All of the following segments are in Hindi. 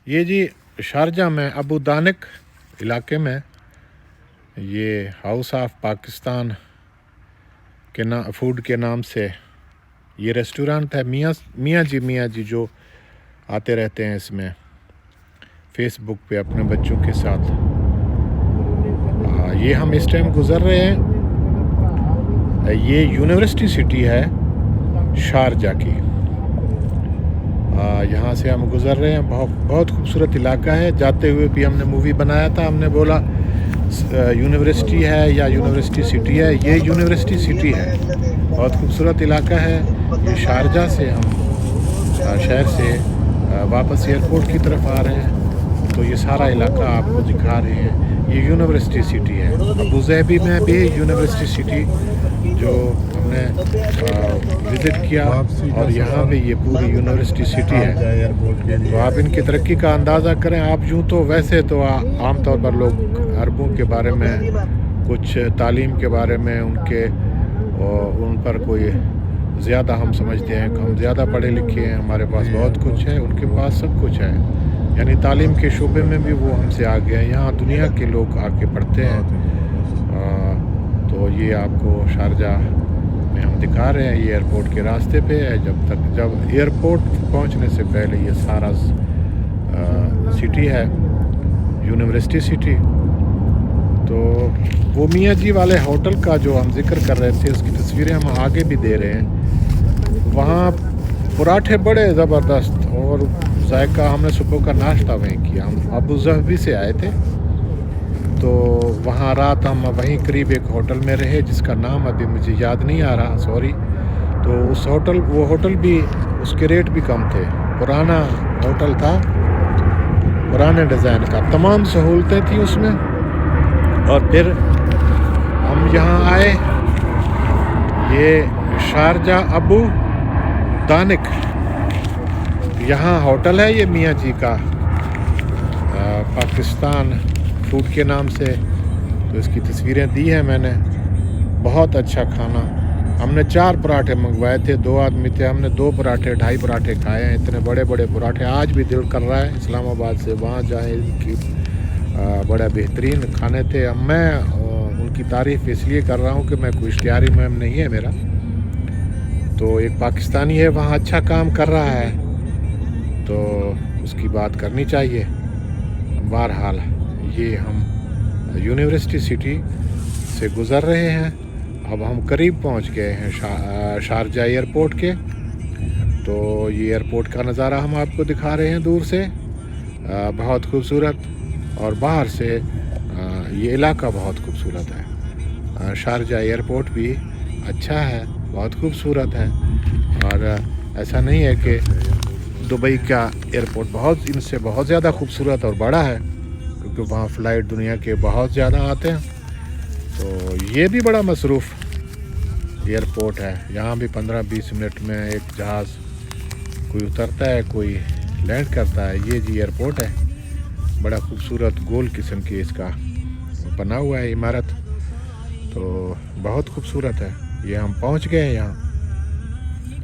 ये जी शारजा में अबू दानिक इलाके में ये हाउस ऑफ पाकिस्तान के फूड के नाम से ये रेस्टोरेंट है। मियाँ जी जो आते रहते हैं इसमें फेसबुक पे अपने बच्चों के साथ। ये हम इस टाइम गुज़र रहे हैं, ये यूनिवर्सिटी सिटी है शारजा की। यहाँ से हम गुज़र रहे हैं। बहुत खूबसूरत इलाका है। जाते हुए भी हमने मूवी बनाया था, हमने बोला यूनिवर्सिटी है या यूनिवर्सिटी सिटी है। ये यूनिवर्सिटी सिटी है, बहुत खूबसूरत इलाका है। ये शारजा से हम शहर से वापस एयरपोर्ट की तरफ आ रहे हैं, तो ये सारा इलाका आपको दिखा रहे हैं। ये यूनिवर्सिटी सिटी है। अबू ज़हबी में भी यूनिवर्सिटी सिटी जो हमने विज़िट किया, और यहाँ पे ये पूरी यूनिवर्सिटी सिटी है। तो आप इनकी तरक्की का अंदाज़ा करें। आप यूँ तो वैसे तो आमतौर पर लोग अरबों के बारे में, कुछ तालीम के बारे में, उन पर कोई ज़्यादा हम समझते हैं कि हम ज़्यादा पढ़े लिखे हैं, हमारे पास बहुत कुछ है, उनके पास सब कुछ है। यानी तालीम के शोबे में भी वो हमसे आगे हैं। यहाँ दुनिया के लोग आके पढ़ते हैं। तो ये आपको शारजा में हम दिखा रहे हैं। ये एयरपोर्ट के रास्ते पे है। जब एयरपोर्ट पहुंचने से पहले ये सारा सिटी है, यूनिवर्सिटी सिटी। तो वो मियाँ जी वाले होटल का जो हम जिक्र कर रहे थे, उसकी तस्वीरें हम आगे भी दे रहे हैं। वहाँ पराठे बड़े ज़बरदस्त और जायका। हमने सुबह का नाश्ता वहीं किया। हम अबू ज़हबी से आए थे, तो वहाँ रात हम वहीं करीब एक होटल में रहे, जिसका नाम अभी मुझे याद नहीं आ रहा, सॉरी। तो वो होटल भी, उसके रेट भी कम थे। पुराना होटल था, पुराने डिज़ाइन का, तमाम सहूलतें थी उसमें। और फिर हम यहाँ आए। ये शारजा अबू दानिक यहाँ होटल है, ये मियाँ जी का, पाकिस्तान फूड के नाम से। तो इसकी तस्वीरें दी हैं मैंने। बहुत अच्छा खाना। हमने 4 पराठे मंगवाए थे, 2 आदमी थे। हमने 2 पराठे 2.5 पराठे खाए हैं। इतने बड़े बड़े पराठे, आज भी दिल कर रहा है इस्लामाबाद से वहाँ जाएँ। इनकी बड़ा बेहतरीन खाने थे। अब मैं उनकी तारीफ़ इसलिए कर रहा हूँ कि मैं कोई इश्तिहारी मुहिम नहीं है मेरा, तो एक पाकिस्तानी है वहाँ अच्छा काम कर रहा है, तो उसकी बात करनी चाहिए। बहरहाल ये हम यूनिवर्सिटी सिटी से गुज़र रहे हैं। अब हम करीब पहुंच गए हैं शारजा एयरपोर्ट के। तो ये एयरपोर्ट का नज़ारा हम आपको दिखा रहे हैं दूर से, बहुत खूबसूरत। और बाहर से ये इलाका बहुत खूबसूरत है। शारजा एयरपोर्ट भी अच्छा है, बहुत खूबसूरत है। और ऐसा नहीं है कि दुबई का एयरपोर्ट इनसे बहुत ज़्यादा खूबसूरत और बड़ा है, क्योंकि वहाँ फ़्लाइट दुनिया के बहुत ज़्यादा आते हैं। तो ये भी बड़ा मसरूफ़ एयरपोर्ट है। यहाँ भी 15-20 मिनट में एक जहाज़ कोई उतरता है, कोई लैंड करता है। ये जी एयरपोर्ट है, बड़ा खूबसूरत गोल किस्म की इसका बना हुआ है इमारत। तो बहुत खूबसूरत है। ये हम पहुँच गए हैं यहाँ,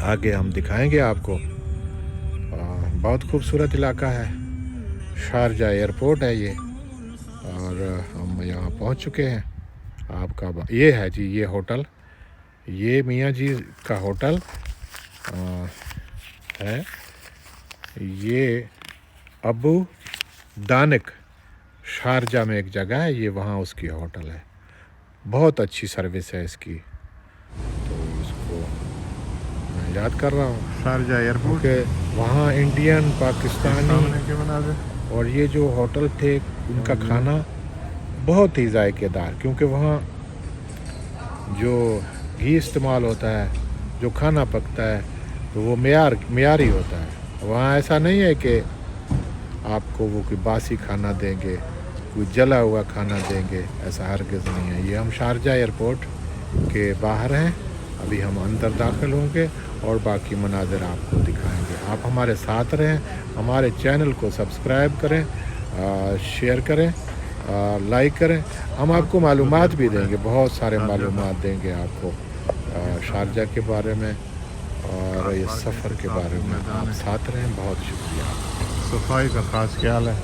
आगे हम दिखाएंगे आपको। बहुत खूबसूरत इलाका है, शारजा एयरपोर्ट है ये। और हम यहाँ पहुँच चुके हैं। आपका ये है जी, ये होटल, ये मियाँ जी का होटल है। ये अबू दानिक शारजा में एक जगह है, ये वहाँ उसकी होटल है। बहुत अच्छी सर्विस है इसकी। तो इसको मैं याद कर रहा हूँ, शारजा एयरपोर्ट के वहाँ इंडियन, पाकिस्तानी, और ये जो होटल थे उनका खाना बहुत ही जायकेदार। क्योंकि वहाँ जो घी इस्तेमाल होता है, जो खाना पकता है, तो वो मेयारी होता है। वहाँ ऐसा नहीं है कि आपको वो कोई बासी खाना देंगे, कोई जला हुआ खाना देंगे, ऐसा हरगिज़ नहीं है। ये हम शारजा एयरपोर्ट के बाहर हैं। अभी हम अंदर दाखिल होंगे और बाकी मनाज़िर आपको दिखाएंगे। आप हमारे साथ रहें, हमारे चैनल को सब्सक्राइब करें, शेयर करें, लाइक करें। हम आपको मालूमात भी देंगे, बहुत सारे मालूमात देंगे आपको शारजा के बारे में और इस सफ़र के बारे में। आप साथ रहें। बहुत शुक्रिया। सफाई का खास ख्याल है।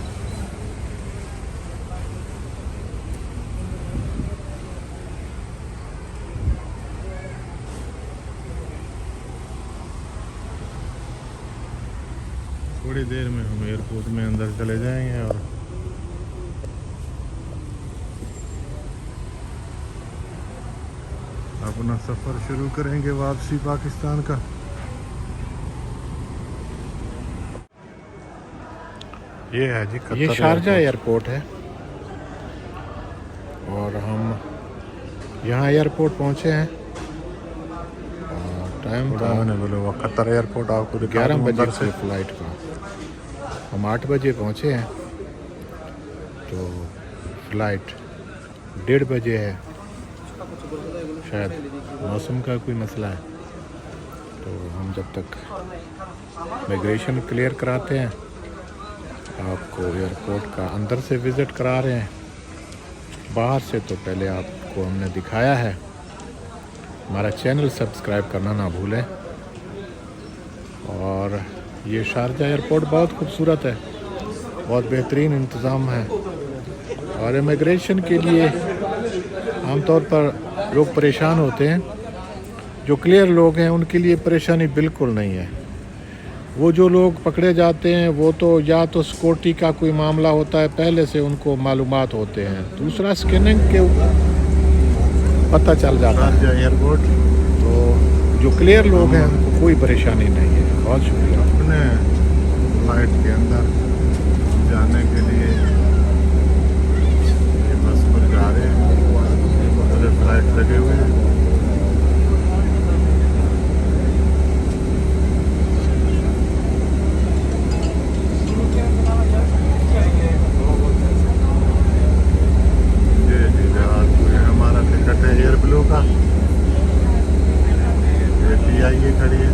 थोड़ी देर में हम एयरपोर्ट में अंदर चले जाएंगे और अपना सफ़र शुरू करेंगे वापसी पाकिस्तान का। ये है जी कतर, ये शारजा एयरपोर्ट है और हम यहाँ एयरपोर्ट पहुँचे हैं। टाइम का मैंने बोले वो कतर एयरपोर्ट आपको 11 बजे से फ्लाइट का, हम 8 बजे पहुँचे हैं तो फ्लाइट 1:30 बजे है। शायद मौसम का कोई मसला है तो हम जब तक माइग्रेशन क्लियर कराते हैं आपको एयरपोर्ट का अंदर से विज़िट करा रहे हैं। बाहर से तो पहले आपको हमने दिखाया है। हमारा चैनल सब्सक्राइब करना ना भूलें। और ये शारजा एयरपोर्ट बहुत खूबसूरत है, बहुत बेहतरीन इंतज़ाम है। और इमिग्रेशन के लिए आमतौर पर लोग परेशान होते हैं, जो क्लियर लोग हैं उनके लिए परेशानी बिल्कुल नहीं है। वो जो लोग पकड़े जाते हैं वो तो या तो सिक्योरिटी का कोई मामला होता है, पहले से उनको मालूमात होते हैं, दूसरा स्कैनिंग के पता चल जाता है एयरपोर्ट। तो जो क्लियर लोग हैं उनको कोई परेशानी नहीं है। बहुत शुक्रिया। अपने फ्लाइट के अंदर जाने के लिए ये बस पर जा रहे हैं, फ्लाइट लगे हुए हैं। हमारा टिकट है एयर ब्लू का, ये खड़ी है।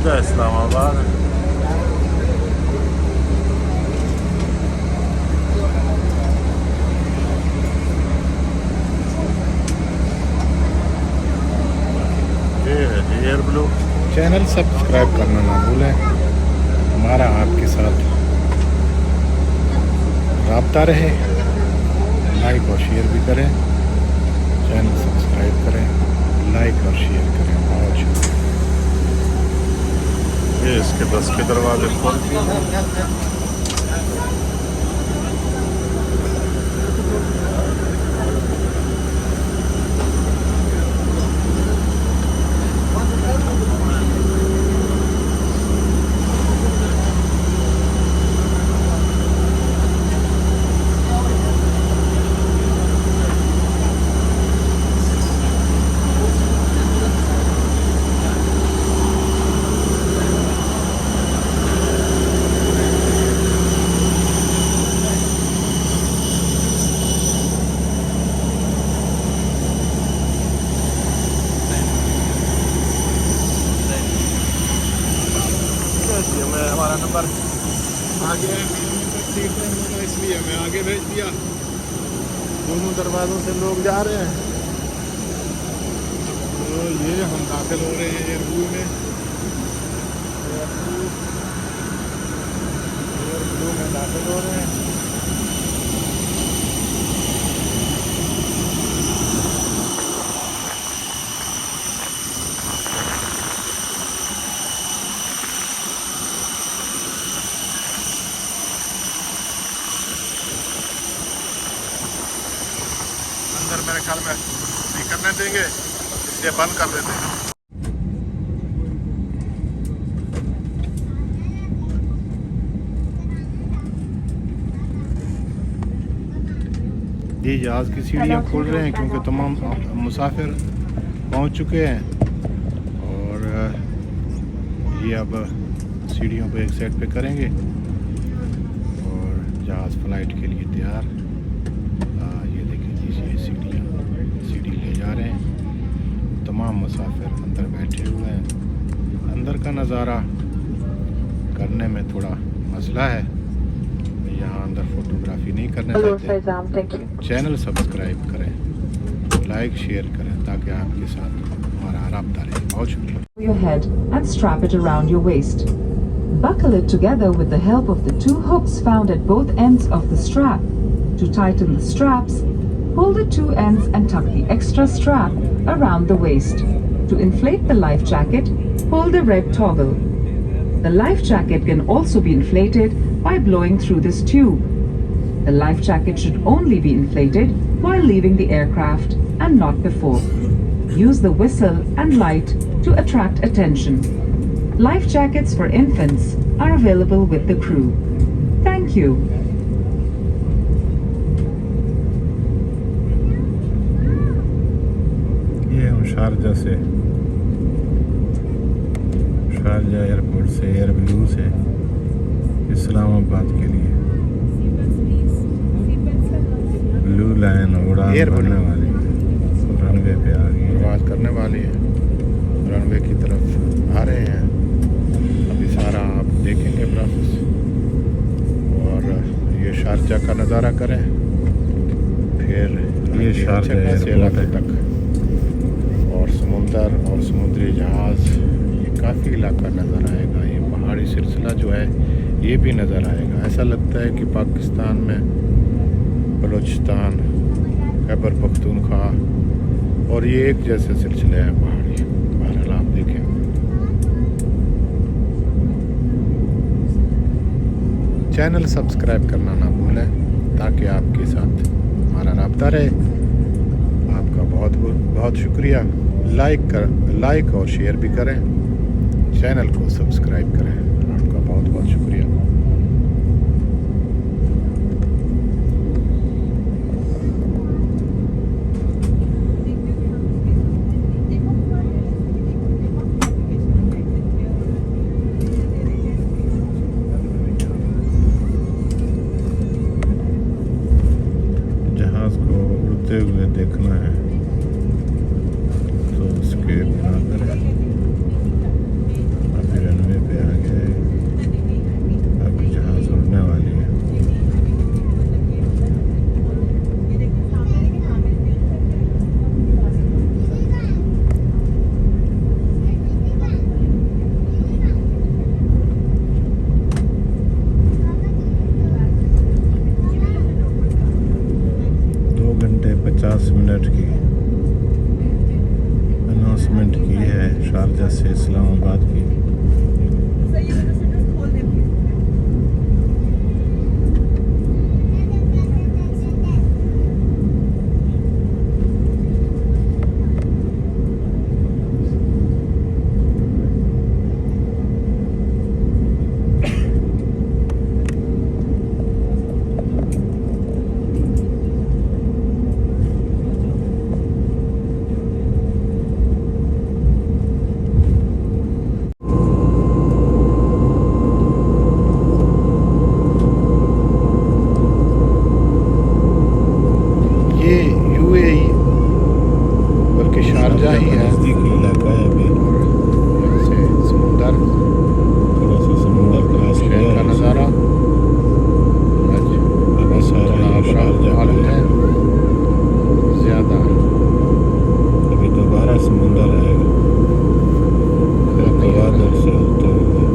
सीधा इस्लामाबाद। ये एयर ब्लू। चैनल सब्सक्राइब करना ना भूलें। हमारा आपके साथ राब्ता रहे। लाइक और शेयर भी करें। चैनल सब्सक्राइब करें, लाइक और शेयर करें। बहुत शुक्रिया। ये इसके 10 के दरवाजे खोल हमारा नंबर आगे सीट में, इसलिए मैं आगे भेज दिया। दोनों दरवाज़ों से लोग जा रहे हैं। तो ये हम दाखिल हो रहे हैं एयरब्लू में। एयरब्लू में दाखिल हो रहे हैं। अंदर मेरे ख्याल में नहीं करने देंगे, इसलिए बंद कर देते हैं। ये जहाज़ की सीढ़ियाँ खोल रहे हैं क्योंकि तमाम मुसाफिर पहुंच चुके हैं। और ये अब सीढ़ियों को एक साइड पे करेंगे और जहाज़ फ्लाइट के लिए तैयार। ये देखिए जी, ये सीढ़ी ले जा रहे हैं। तमाम मुसाफिर अंदर बैठे हुए हैं। अंदर का नज़ारा करने में थोड़ा मसला है, यहाँ अंदर फोटोग्राफी नहीं करना चाहते। चैनल सब्सक्राइब करें, लाइक शेयर करें ताकि आपके साथ हमारा राब्ता रहे। बहुत शुक्रिया। Your head and strap it around your waist. Buckle it together with the help of the 2 hooks found at both ends of the strap. To tighten the straps, pull the 2 ends and tuck the extra strap around the waist. To inflate the life jacket, pull the red toggle. The life jacket can also be inflated by blowing through this tube. The life jacket should only be inflated while leaving the aircraft and not before. Use the whistle and light to attract attention. Life jackets for infants are available with the crew. Thank you. ये हम शारजा एयरपोर्ट से एयरब्लू से इस्लामाबाद के लिए ब्लू लाइन उड़ान भरने वाली रनवे पे आ गई, प्रवास करने वाली है। रनवे की तरफ आ रहे हैं। अभी सारा आप देखेंगे प्रोसेस। और ये शारजा का नज़ारा करें, फिर ये शारजा इलाके तक और समुंदर और समुद्री जहाज़, ये काफ़ी इलाका नज़र आएगा। ये पहाड़ी सिलसिला जो है ये भी नज़र आएगा। ऐसा लगता है कि पाकिस्तान में बलूचिस्तान, खैबर पख्तूनख्वा और ये एक जैसे सिलसिले हैं पहाड़ी। बहरहाल आप देखें। चैनल सब्सक्राइब करना ना भूलें ताकि आपके साथ हमारा राब्ता रहे। आपका बहुत बहुत शुक्रिया। लाइक और शेयर भी करें, चैनल को सब्सक्राइब करें। आपका बहुत बहुत शुक्रिया। जहाज़ को उड़ते हुए देखना है तो स्केप ना करें। पायलट की अनाउंसमेंट की है शारजा से इस्लामाबाद की। ये यूएई बल्कि शारजा ही है। नज़दीकी इलाका है अभी, यहाँ से समुंदर, थोड़ा सा समुंदर क्रॉस शहर किया का है। नज़ारा आज अभी सारा थोड़ा ये शारजा आलम का है है। ज़्यादा अभी दोबारा समुंदर आएगा बादल से होते हुए।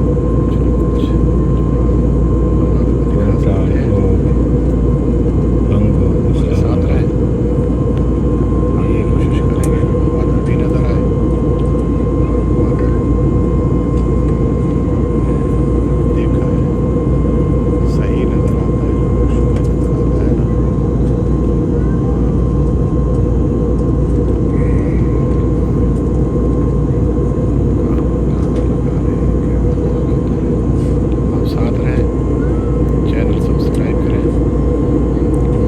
कोटा, लोग, अंगो, साथ रहे, ये कोशिश करेंगे बादल भी नजर आए और देखा है सही नजर आता है, खूबसूरत नजर आता है ना। आप साथ रहें, चैनल सब्सक्राइब करें।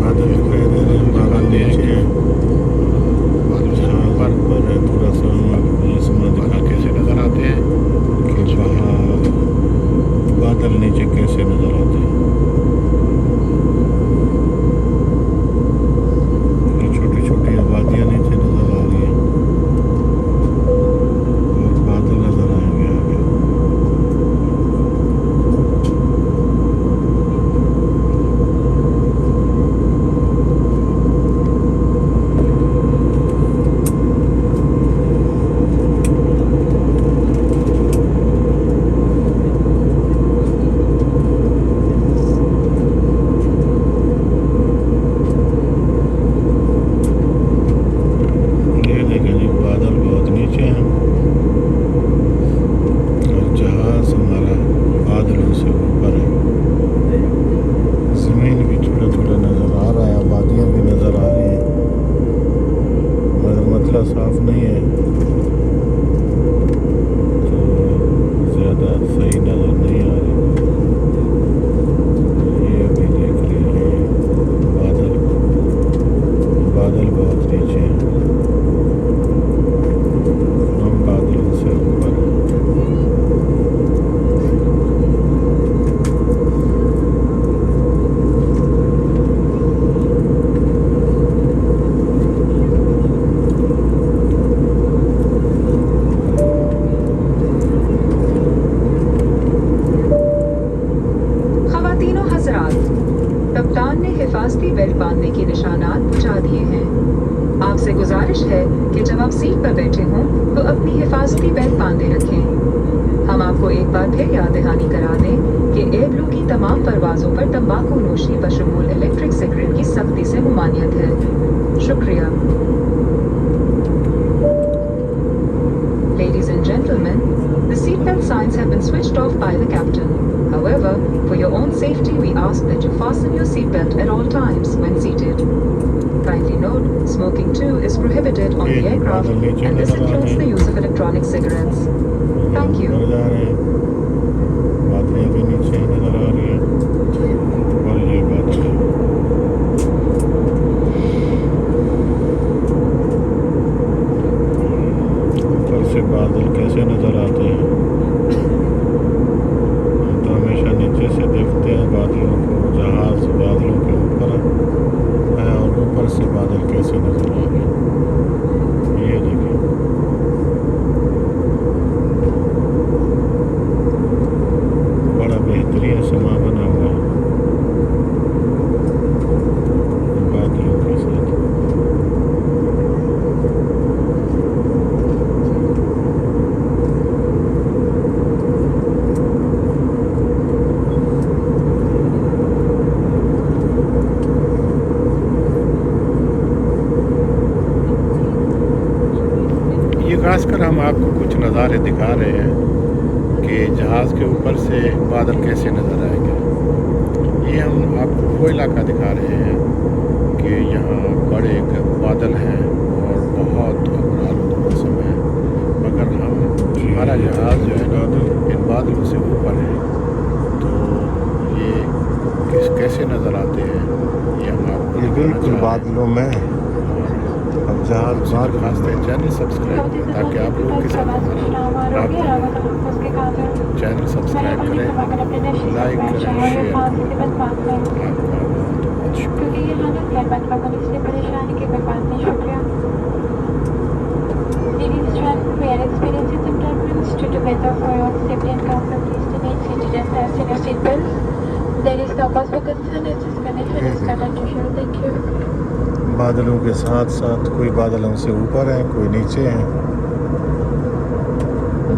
बादल दिखाई दे रहे हैं, बादल नीचे हैं, बादल से जहाँ ऊपर ऊपर है थोड़ा सा आसमान बादल दिखाते कैसे नजर आते हैं, हैं कि वहाँ बादल नीचे कैसे नजर आते हैं। ये छोटी छोटी आबादियाँ नीचे नजर आ रही हैं और बादल नजर आएंगे आगे। ये देखें जी, बादल बहुत नीचे हैं और जहाज हमारा बादलों से ऊपर है। ज़मीन भी थोड़ा थोड़ा नज़र आ रहा है, आबादियाँ भी नज़र आ रही हैं, मगर मतलब साफ नहीं है तो ज़्यादा सही नज़र नहीं आ रही। ये भी देख रहे हैं बादल, बादल बहुत नीचे हैं, हम बादलों से ऊपर हैं। ख़वातीनो हज़रात, कप्तान ने हिफाजती बेल्ट बांधने के निशानात बुझा दिए हैं। आपसे गुजारिश है कि जब आप सीट पर बैठे हों तो अपनी हिफाजती बेल्ट बांधे रखें। हम आपको एक बार फिर याद दहानी करा दें कि एयर ब्लू की तमाम परवाज़ों पर तंबाकू नोशी बशमूल इलेक्ट्रिक सिगरेट की सख्ती से ममानियत है। शुक्रिया। Ladies and gentlemen, the seatbelt signs have been switched off by the captain. However, for your own safety, we ask that you fasten your seatbelt at all times when seated. Kindly note, smoking too is prohibited on the aircraft, and this includes the use of electronic cigarettes. Thank you. ऊपर जा रहे हैं, बादलें भी नीचे नज़र आ रही हैं और ये बादल है। ऊपर से बादल कैसे नज़र आते हैं, हम तो हमेशा नीचे से देखते हैं बादलों को, जहाज बादलों के ऊपर है और ऊपर से बादल कैसे नज़र आ रहे हैं। ये देखिए खासकर हम आपको कुछ नज़ारे दिखा रहे हैं कि जहाज़ के ऊपर से बादल कैसे नज़र आएंगे। ये हम आपको वो इलाका दिखा रहे हैं कि यहाँ बड़े बादल हैं और बहुत आलूद मौसम है, मगर हमारा जहाज़ जो है ना इन बादलों से ऊपर है, तो ये कैसे नज़र आते हैं ये हम आपको ये बिल्कुल बादलों में अब जहाज बाहर खासते चैनल सब्सक्राइब करें ताकि आप लोगों के साथ चैनल सब्सक्राइब करें, लाइक करें, शेयर करें। आपका बहुत बहुत शुक्रिया। There is no cause for concern. Its connection is beneficial. Thank you. बादलों के साथ साथ कोई बादल हमसे ऊपर है, कोई नीचे है।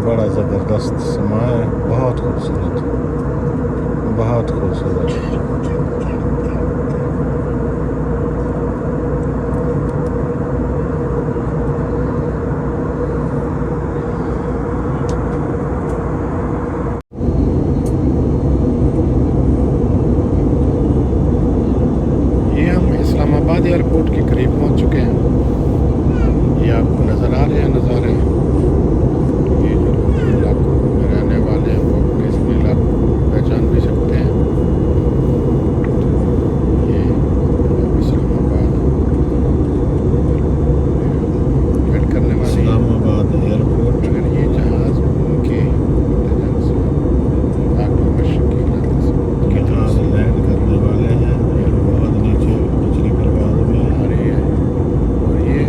बड़ा ज़बरदस्त समा है, बहुत खूबसूरत, बहुत खूबसूरत। ये हम इस्लामाबाद एयरपोर्ट के करीब पहुंच चुके हैं। ये आपको नज़र आ रहे हैं नज़ारे। ये जो लोग इलाकों में रहने वाले हैं वो अपने इस इलाकों को पहचान भी सकते हैं। ये इस्लामाबाद लैंड करने वाली इस्लामाबाद एयरपोर्ट। अगर ये जहाज़ घूम के आगे मशरक़ी इलाके से जहाज लैंड करने वाले हैं, बहुत नीचे निचली परवाज़ में आ रही है और ये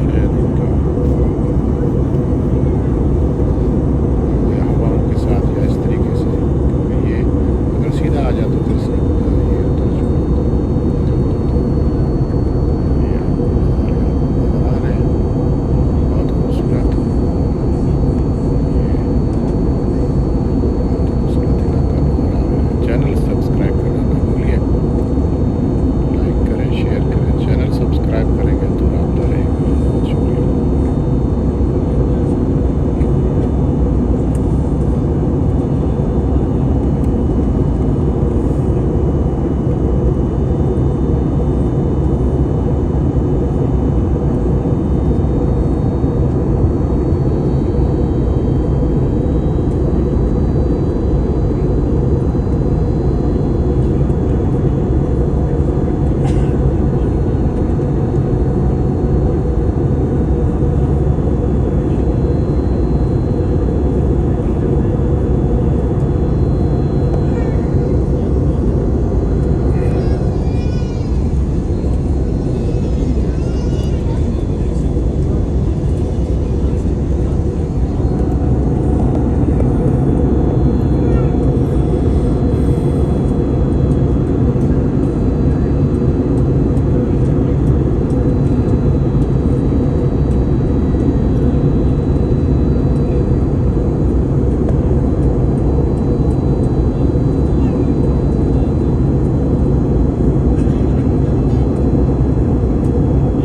शायद इनका ये हवाओं के साथ या इस तरीके से, क्योंकि ये अगर सीधा आ जाता तो इसका ये उतर चुका होता। ये आपको नज़र आ रहे हैं, बहुत खूबसूरत, ये बहुत खूबसूरत इलाका नज़र आ रहा है। चैनल सब्सक्राइब करना ना भूलिए, लाइक करें, शेयर करें। चैनल सब्सक्राइब करेंगे तो राब्ता रहेगा। बहुत शुक्रिया।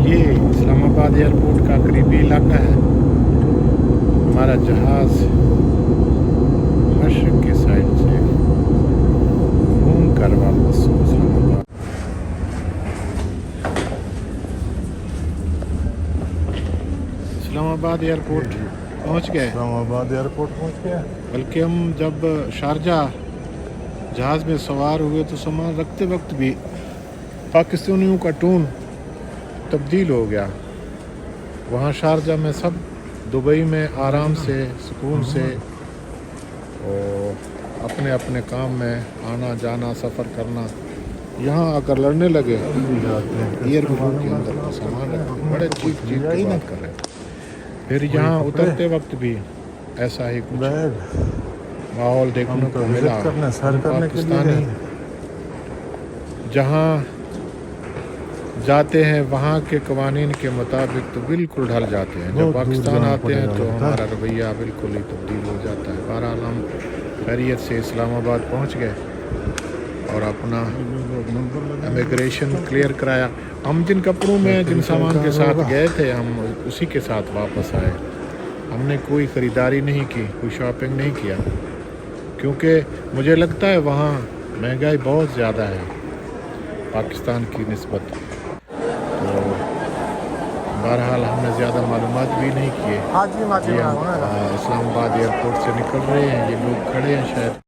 ये इस्लामाबाद एयरपोर्ट का करीबी इलाका है। हमारा जहाज़ मशरक़ की साइड से घूम कर वापस इस्लामाबाद। इस्लामाबाद एयरपोर्ट पहुंच गए। इस्लामाबाद एयरपोर्ट पहुंच गया। बल्कि हम जब शारजा जहाज़ में सवार हुए तो सामान रखते वक्त भी पाकिस्तानियों का टोन तब्दील हो गया। वहाँ शारजा में सब दुबई में आराम से सुकून से और अपने अपने काम में आना जाना सफ़र करना, यहाँ आकर लड़ने लगे एयरपोर्ट के अंदर का सामान रख के, बड़े चीख चीख के बात कर रहे हैं। फिर यहाँ उतरते वक्त भी ऐसा ही कुछ माहौल देखने को मिला। पाकिस्तानी जहाँ जाते हैं वहाँ के कवानीन के मुताबिक तो बिल्कुल ढल जाते हैं। जब पाकिस्तान आते हैं तो हमारा रवैया बिल्कुल ही तब्दील हो जाता है। बहरहाल हम खैरियत से इस्लामाबाद पहुँच गए और अपना इमिग्रेशन क्लियर कराया। हम जिन कपड़ों में जिन सामान के साथ गए थे हम उसी के साथ वापस आए। हमने कोई ख़रीदारी नहीं की, कोई शॉपिंग नहीं किया, क्योंकि मुझे लगता है वहाँ महंगाई बहुत ज़्यादा है पाकिस्तान की निस्बत। तो बहरहाल हमने ज़्यादा मालूमात भी नहीं किए। हाँ जी ये हम इस्लामाबाद एयरपोर्ट से निकल रहे हैं, ये लोग खड़े हैं शायद।